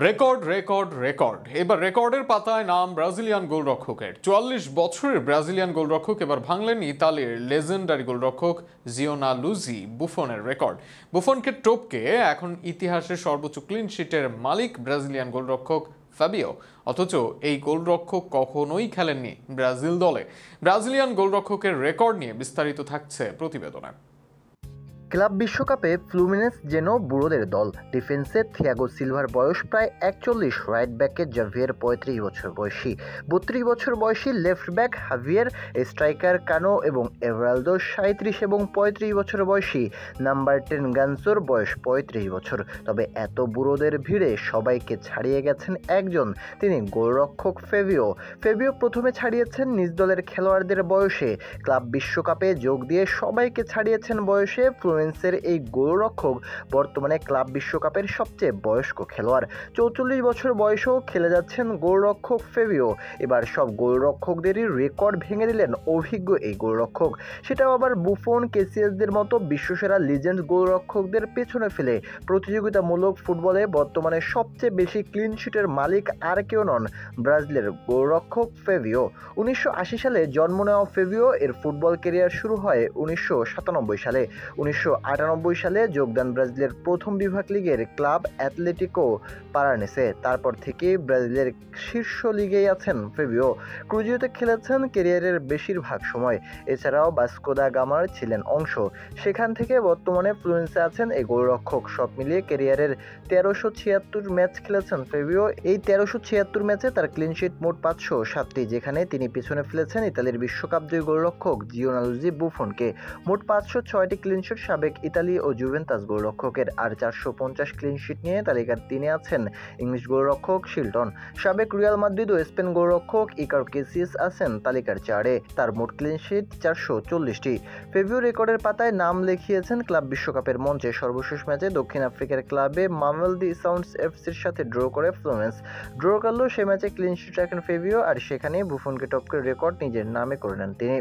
Record record record এবার রেকর্ডের পাতায় নাম ব্রাজিলিয়ান গোলরক্ষকের। ৪৪ বছরের ব্রাজিলিয়ান গোলরক্ষক এবার ভাঙলেন ইতালির লেজেন্ডারি গোলরক্ষক জিওনালুজি বুফনের রেকর্ড। বুফনকে টপকে এখন ইতিহাসের সর্বোচ্চ ক্লিন শিটের মালিক ব্রাজিলিয়ান গোলরক্ষক ফাবিও। অথচ এই গোলরক্ষক কখনোই খেলেননি ব্রাজিল দলে। ব্রাজিলিয়ান গোলরক্ষকের রেকর্ড নিয়ে বিস্তারিত থাকছে প্রতিবেদনে। ক্লাব বিশ্বকাপে ফ্লুমিনেস যেন বুড়োদের দল। ডিফেন্সে থিয়াগো সিলভার বয়স প্রায় ৪১, রাইট ব্যাকে জাভিয়ের ৩৫ বছর বয়সী, ৩২ বছর বয়সী লেফট ব্যাক হাভিয়ের, স্ট্রাইকার কানো এবং এভারালদো ৩৭ এবং ৩৫ বছর বয়সী। নাম্বার 10 গানসোর বয়স ৩৫ বছর। তবে এত বুড়োদের ভিড়ে সবাইকে ছাড়িয়ে গেছেন একজন, তিনি গোলরক্ষক ফেবিও। ফেবিও প্রথমে ছাড়িয়েছেন নিজ দলের খেলোয়াড়দের বয়সে, ক্লাব বিশ্বকাপে যোগ দিয়ে সবাইকে ছাড়িয়েছেন বয়সে। ফ্লুমিনেসের এই গোলরক্ষক বর্তমানে ক্লাব বিশ্বকাপের সবচেয়ে বয়স্ক খেলোয়াড়। ৪৪ বছর বয়সেও খেলে যাচ্ছেন গোলরক্ষক ফেবিও। এবার সব গোলরক্ষকদেরই রেকর্ড ভেঙে দিলেন অভিজ্ঞ এই গোলরক্ষক, সেটাও আবার বুফন, কেসিয়াসদের মতো বিশ্বসেরা লিজেন্ড গোলরক্ষকদের পেছনে ফেলে। প্রতিযোগিতামূলক ফুটবলে বর্তমানে সবচেয়ে বেশি ক্লিন শিটের মালিক আর কেউ নন, ব্রাজিলের গোলরক্ষক ফেবিও। ১৯৮০ সালে জন্ম নেওয়া ফেবিও এর ফুটবল ক্যারিয়ার শুরু হয় ১৯৯৭ সালে। ১৯৯৮ সালে যোগদান ব্রাজিলের প্রথম বিভাগ লিগের ক্লাব অ্যাথলেটিকো পারানেসে। তারপর থেকে ব্রাজিলের শীর্ষ লিগেই আছেন ফেবিও। ক্রুজিওতে খেলেছেন ক্যারিয়ারের বেশিরভাগ সময়, এছাড়াও ভাস্কো দা গামার ছিলেন অংশ। সেখান থেকে বর্তমানে ফ্লুমিনেসে আছেন এই গোলরক্ষক। সব মিলিয়ে ক্যারিয়ারের ১৩৭৬ ম্যাচ খেলেছেন ফেবিও। এই ১৩৭৬ ম্যাচে তার ক্লিনশিট মোট ৫০৭টি, যেখানে তিনি পিছনে ফেলেছেন ইতালির বিশ্বকাপ জয়ী গোলরক্ষক জিওনালুজি বুফনকে। মোট ৫০৬টি ক্লিনশিট সাবেক ইতালি ও জুভেন্টাস গোলরক্ষকের। আর ৪৫০ ক্লিনশিট নিয়ে তালিকার ৩-এ আছেন ইংলিশ গোলরক্ষক শিলটন। সাবেক রিয়াল মাদ্রিদ ও স্পেন গোলরক্ষক ইকার কেসিয়াস আছেন তালিকার ৪-এ, তার মোট ক্লিনশিট ৪৪০টি। ফেবিও রেকর্ডের পাতায় নাম লিখিয়েছেন ক্লাব বিশ্বকাপের মঞ্চে। সর্বশেষ ম্যাচে দক্ষিণ আফ্রিকার ক্লাবে মামেলদি সাউন্ডস এফসির সাথে ড্র করে ফ্লুমিনেস। ড্র করলেও সে ম্যাচে ক্লিনশিট রাখেন ফেবিও, আর সেখানেই বুফনকে টপকে রেকর্ড নিজের নামে করে নেন তিনি।